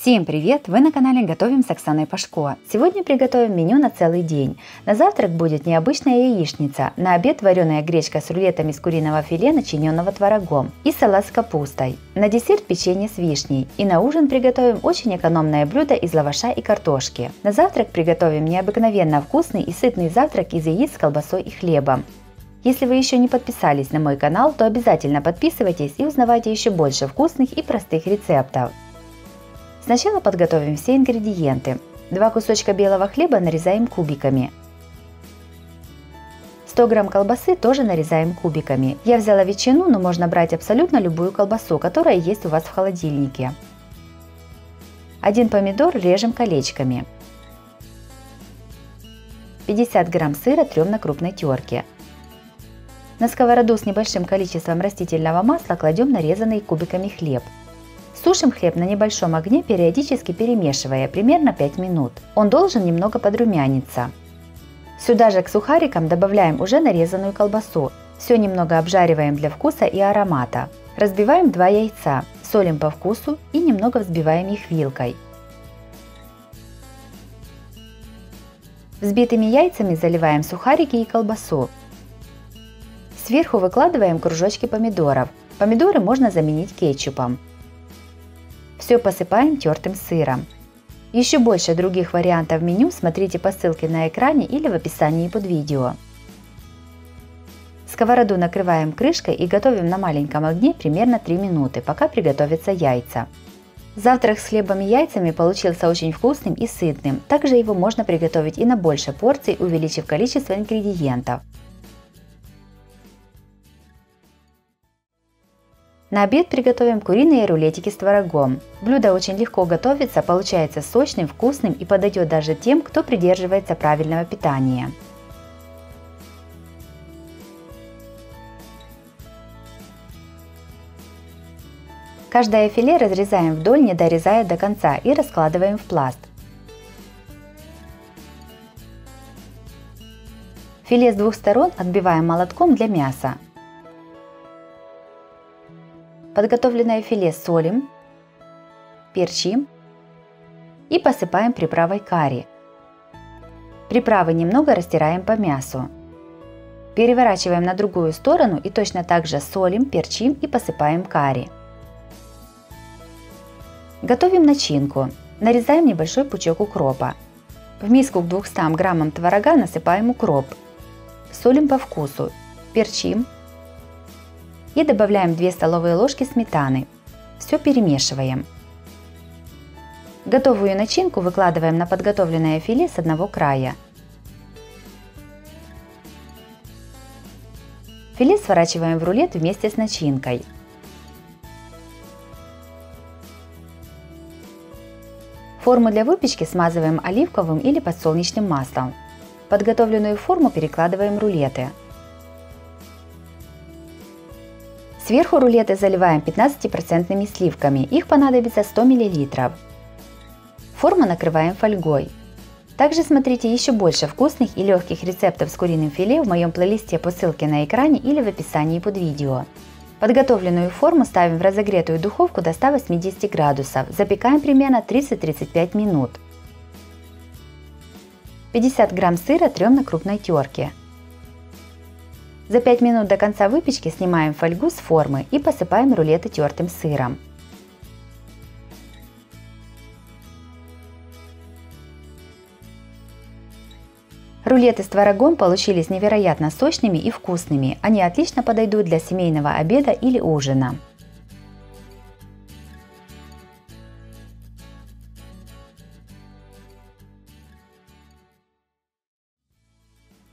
Всем привет! Вы на канале Готовим с Оксаной Пашко. Сегодня приготовим меню на целый день. На завтрак будет необычная яичница, на обед вареная гречка с рулетами из куриного филе, начиненного творогом, и салат с капустой. На десерт печенье с вишней. И на ужин приготовим очень экономное блюдо из лаваша и картошки. На завтрак приготовим необыкновенно вкусный и сытный завтрак из яиц с колбасой и хлебом. Если вы еще не подписались на мой канал, то обязательно подписывайтесь и узнавайте еще больше вкусных и простых рецептов. Сначала подготовим все ингредиенты. 2 кусочка белого хлеба нарезаем кубиками. 100 грамм колбасы тоже нарезаем кубиками. Я взяла ветчину, но можно брать абсолютно любую колбасу, которая есть у вас в холодильнике. 1 помидор режем колечками. 50 грамм сыра трем на крупной терке. На сковороду с небольшим количеством растительного масла кладем нарезанный кубиками хлеб. Сушим хлеб на небольшом огне, периодически перемешивая, примерно 5 минут. Он должен немного подрумяниться. Сюда же к сухарикам добавляем уже нарезанную колбасу. Все немного обжариваем для вкуса и аромата. Разбиваем 2 яйца, солим по вкусу и немного взбиваем их вилкой. Взбитыми яйцами заливаем сухарики и колбасу. Сверху выкладываем кружочки помидоров. Помидоры можно заменить кетчупом. Все посыпаем тертым сыром. Еще больше других вариантов меню смотрите по ссылке на экране или в описании под видео. Сковороду накрываем крышкой и готовим на маленьком огне примерно 3 минуты, пока приготовятся яйца. Завтрак с хлебом и яйцами получился очень вкусным и сытным. Также его можно приготовить и на больше порций, увеличив количество ингредиентов. На обед приготовим куриные рулетики с творогом. Блюдо очень легко готовится, получается сочным, вкусным и подойдет даже тем, кто придерживается правильного питания. Каждое филе разрезаем вдоль, не дорезая до конца, и раскладываем в пласт. Филе с двух сторон отбиваем молотком для мяса. Подготовленное филе солим, перчим и посыпаем приправой карри. Приправы немного растираем по мясу. Переворачиваем на другую сторону и точно так же солим, перчим и посыпаем карри. Готовим начинку. Нарезаем небольшой пучок укропа. В миску к 200 граммам творога насыпаем укроп. Солим по вкусу, перчим. И добавляем 2 столовые ложки сметаны. Все перемешиваем. Готовую начинку выкладываем на подготовленное филе с одного края. Филе сворачиваем в рулет вместе с начинкой. Форму для выпечки смазываем оливковым или подсолнечным маслом. Подготовленную форму перекладываем в рулеты. Сверху рулеты заливаем 15% сливками, их понадобится 100 мл. Форму накрываем фольгой. Также смотрите еще больше вкусных и легких рецептов с куриным филе в моем плейлисте по ссылке на экране или в описании под видео. Подготовленную форму ставим в разогретую духовку до 180 градусов, запекаем примерно 30-35 минут. 50 грамм сыра трем на крупной терке. За 5 минут до конца выпечки снимаем фольгу с формы и посыпаем рулеты тертым сыром. Рулеты с творогом получились невероятно сочными и вкусными. Они отлично подойдут для семейного обеда или ужина.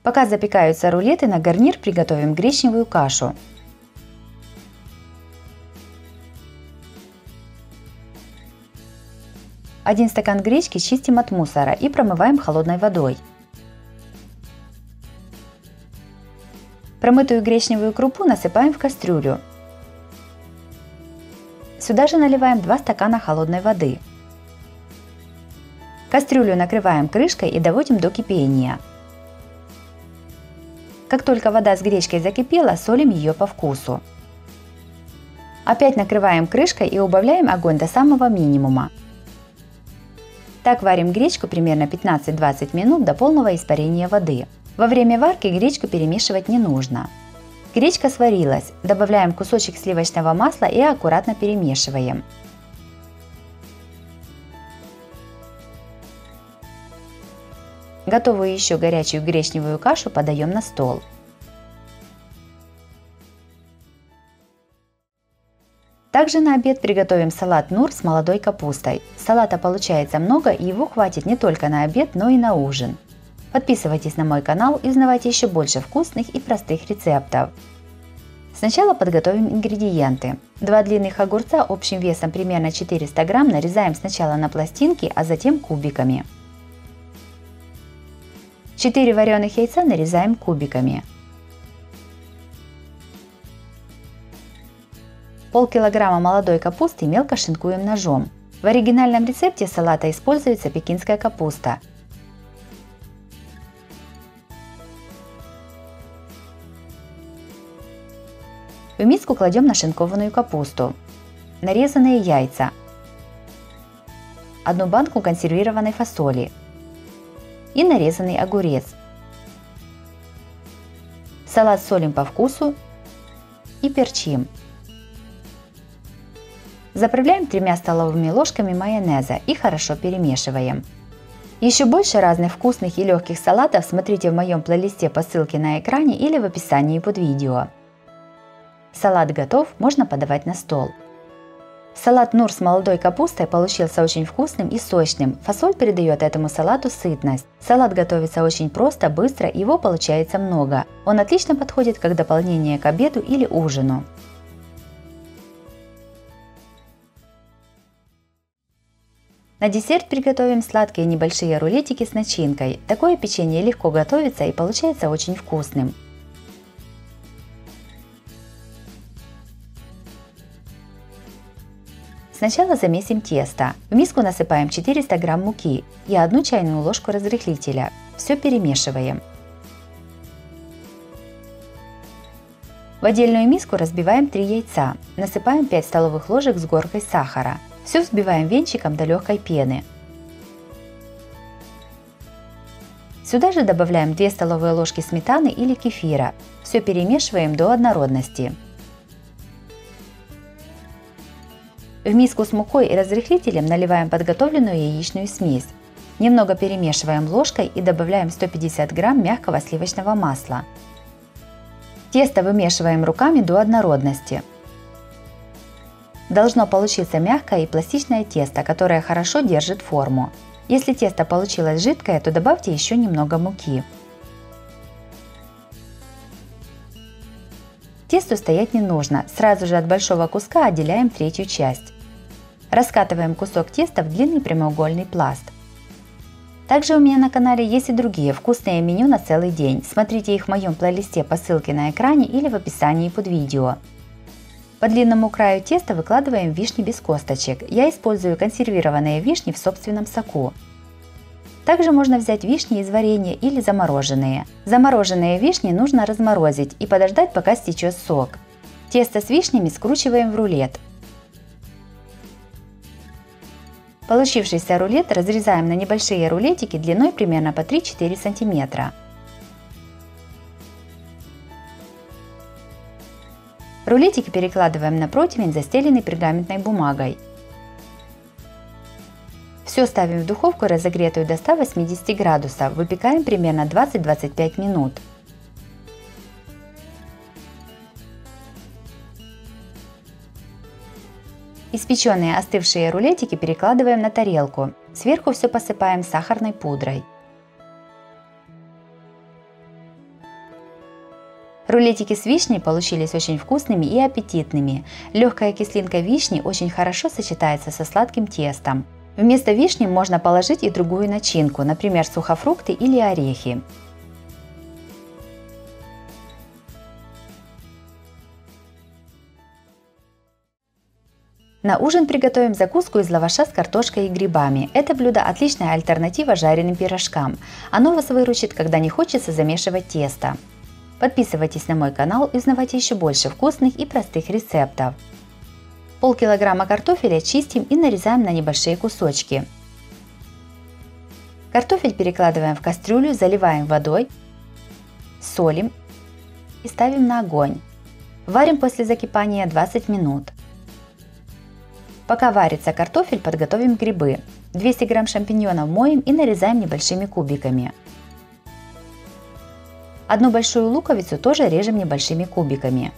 Пока запекаются рулеты, на гарнир приготовим гречневую кашу. Один стакан гречки чистим от мусора и промываем холодной водой. Промытую гречневую крупу насыпаем в кастрюлю. Сюда же наливаем 2 стакана холодной воды. Кастрюлю накрываем крышкой и доводим до кипения. Как только вода с гречкой закипела, солим ее по вкусу. Опять накрываем крышкой и убавляем огонь до самого минимума. Так варим гречку примерно 15-20 минут до полного испарения воды. Во время варки гречку перемешивать не нужно. Гречка сварилась, добавляем кусочек сливочного масла и аккуратно перемешиваем. Готовую еще горячую гречневую кашу подаем на стол. Также на обед приготовим салат нур с молодой капустой. Салата получается много, и его хватит не только на обед, но и на ужин. Подписывайтесь на мой канал и узнавайте еще больше вкусных и простых рецептов. Сначала подготовим ингредиенты. 2 длинных огурца общим весом примерно 400 грамм нарезаем сначала на пластинки, а затем кубиками. 4 вареных яйца нарезаем кубиками. Полкилограмма молодой капусты мелко шинкуем ножом. В оригинальном рецепте салата используется пекинская капуста. В миску кладем нашинкованную капусту, нарезанные яйца, 1 банку консервированной фасоли и нарезанный огурец. Салат солим по вкусу и перчим. Заправляем 3 столовыми ложками майонеза и хорошо перемешиваем. Еще больше разных вкусных и легких салатов смотрите в моем плейлисте по ссылке на экране или в описании под видео. Салат готов, можно подавать на стол. Салат нур с молодой капустой получился очень вкусным и сочным. Фасоль придает этому салату сытность. Салат готовится очень просто, быстро, его получается много. Он отлично подходит как дополнение к обеду или ужину. На десерт приготовим сладкие небольшие рулетики с начинкой. Такое печенье легко готовится и получается очень вкусным. Сначала замесим тесто. В миску насыпаем 400 грамм муки и 1 чайную ложку разрыхлителя. Все перемешиваем. В отдельную миску разбиваем 3 яйца. Насыпаем 5 столовых ложек с горкой сахара. Все взбиваем венчиком до легкой пены. Сюда же добавляем 2 столовые ложки сметаны или кефира. Все перемешиваем до однородности. В миску с мукой и разрыхлителем наливаем подготовленную яичную смесь. Немного перемешиваем ложкой и добавляем 150 грамм мягкого сливочного масла. Тесто вымешиваем руками до однородности. Должно получиться мягкое и пластичное тесто, которое хорошо держит форму. Если тесто получилось жидкое, то добавьте еще немного муки. Тесту стоять не нужно, сразу же от большого куска отделяем 1/3 часть. Раскатываем кусок теста в длинный прямоугольный пласт. Также у меня на канале есть и другие вкусные меню на целый день. Смотрите их в моем плейлисте по ссылке на экране или в описании под видео. По длинному краю теста выкладываем вишни без косточек. Я использую консервированные вишни в собственном соку. Также можно взять вишни из варенья или замороженные. Замороженные вишни нужно разморозить и подождать, пока стечет сок. Тесто с вишнями скручиваем в рулет. Получившийся рулет разрезаем на небольшие рулетики длиной примерно по 3-4 см. Рулетики перекладываем на противень, застеленный пергаментной бумагой. Все ставим в духовку, разогретую до 180 градусов. Выпекаем примерно 20-25 минут. Испеченные остывшие рулетики перекладываем на тарелку. Сверху все посыпаем сахарной пудрой. Рулетики с вишней получились очень вкусными и аппетитными. Легкая кислинка вишни очень хорошо сочетается со сладким тестом. Вместо вишни можно положить и другую начинку, например, сухофрукты или орехи. На ужин приготовим закуску из лаваша с картошкой и грибами. Это блюдо отличная альтернатива жареным пирожкам. Оно вас выручит, когда не хочется замешивать тесто. Подписывайтесь на мой канал и узнавайте еще больше вкусных и простых рецептов. Полкилограмма картофеля чистим и нарезаем на небольшие кусочки. Картофель перекладываем в кастрюлю, заливаем водой, солим и ставим на огонь. Варим после закипания 20 минут. Пока варится картофель, подготовим грибы. 200 грамм шампиньонов моем и нарезаем небольшими кубиками. Одну большую луковицу тоже режем небольшими кубиками.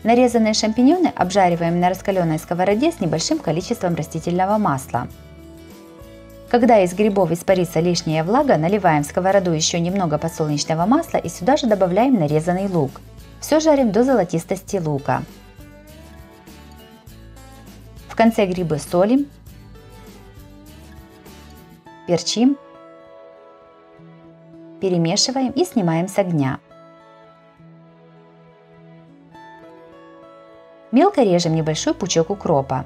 Нарезанные шампиньоны обжариваем на раскаленной сковороде с небольшим количеством растительного масла. Когда из грибов испарится лишняя влага, наливаем в сковороду еще немного подсолнечного масла и сюда же добавляем нарезанный лук. Все жарим до золотистости лука. В конце грибы солим, перчим, перемешиваем и снимаем с огня. Мелко режем небольшой пучок укропа.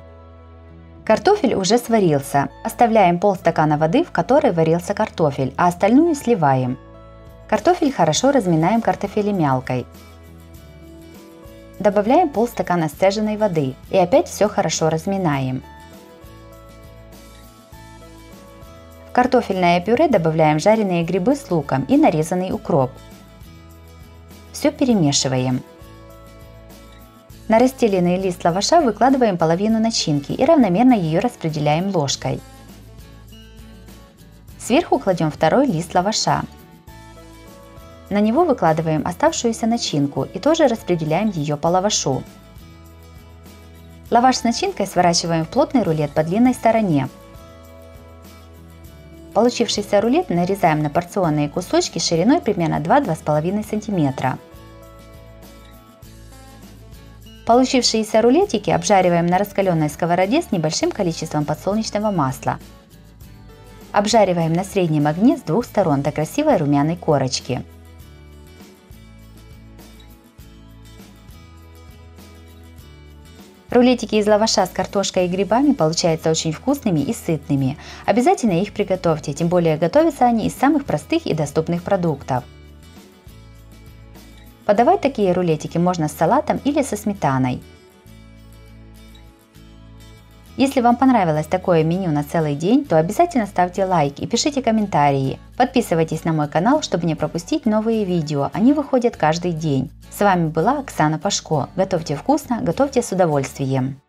Картофель уже сварился. Оставляем полстакана воды, в которой варился картофель, а остальную сливаем. Картофель хорошо разминаем картофелемялкой. Добавляем полстакана сцеженной воды и опять все хорошо разминаем. В картофельное пюре добавляем жареные грибы с луком и нарезанный укроп. Все перемешиваем. На расстеленный лист лаваша выкладываем половину начинки и равномерно ее распределяем ложкой. Сверху кладем второй лист лаваша. На него выкладываем оставшуюся начинку и тоже распределяем ее по лавашу. Лаваш с начинкой сворачиваем в плотный рулет по длинной стороне. Получившийся рулет нарезаем на порционные кусочки шириной примерно 2-2,5 см. Получившиеся рулетики обжариваем на раскаленной сковороде с небольшим количеством подсолнечного масла. Обжариваем на среднем огне с двух сторон до красивой румяной корочки. Рулетики из лаваша с картошкой и грибами получаются очень вкусными и сытными. Обязательно их приготовьте, тем более готовятся они из самых простых и доступных продуктов. Подавать такие рулетики можно с салатом или со сметаной. Если вам понравилось такое меню на целый день, то обязательно ставьте лайк и пишите комментарии. Подписывайтесь на мой канал, чтобы не пропустить новые видео, они выходят каждый день. С вами была Оксана Пашко. Готовьте вкусно, готовьте с удовольствием.